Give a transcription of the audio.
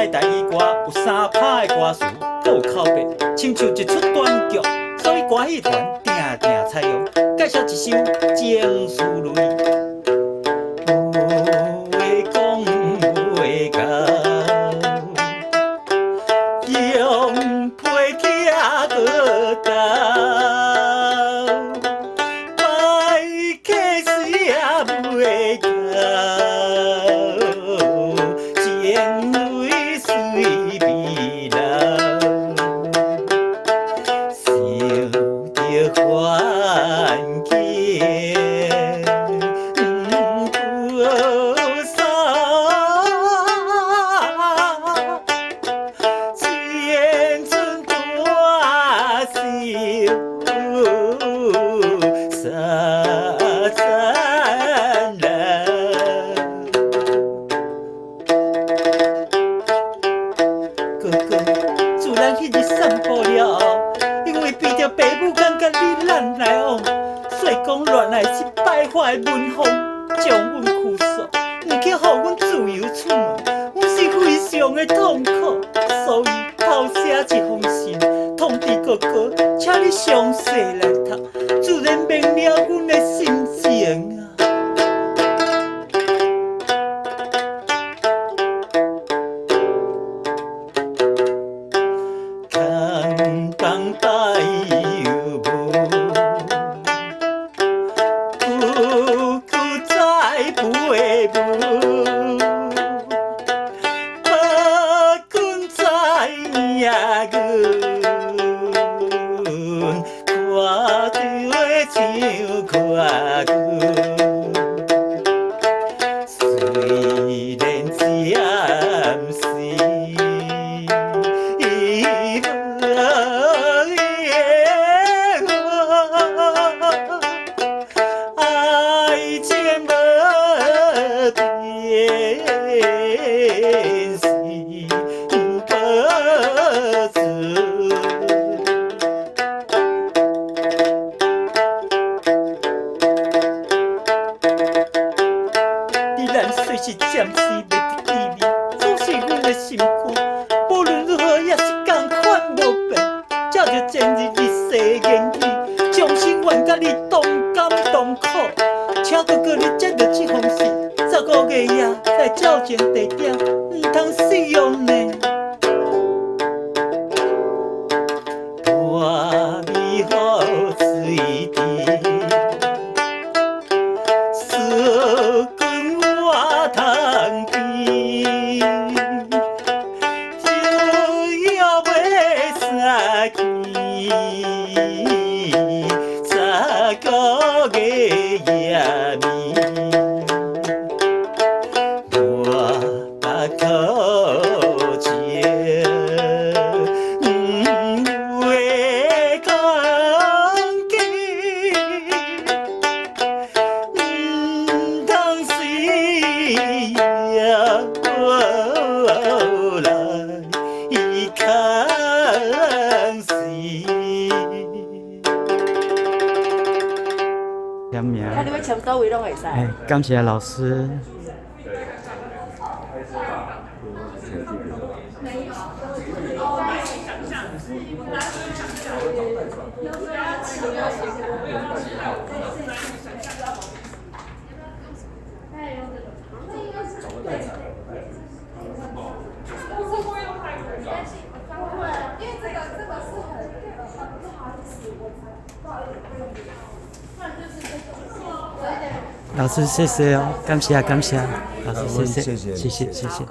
的台语歌，有三拍的歌词，搁有口碑，亲像一出短剧。所以歌戏团定定采用，介绍一首情绪类。有话讲袂到，用皮拆个刀，摆客死也袂到，情泪随未流，想着幻境。自咱迄日散步了后，因为避着爸母感觉你咱来往，所以讲乱来是败坏的文风，将阮驱散，毋去予阮自由出门，阮是非常的痛苦，所以偷写一封信，通知哥哥，请你详细来读，自然明了阮的心情啊。空带有无，不再不会无，不管在呀阮，看着像看阮，虽然暂时。虽是暂时袂得见面，总是阮的心肝。无论如何，也是同款无变。照着前日你誓言语，将心愿甲你同甘同苦。请哥哥你接到这封信，15月夜在照前地点，唔通使用呢。我美好水滴。15月夜暝，我把口情会讲起，通时呀来空时。看你要签倒位拢会使。感谢老师。老师，谢谢哦，感谢，老师，谢谢，谢谢。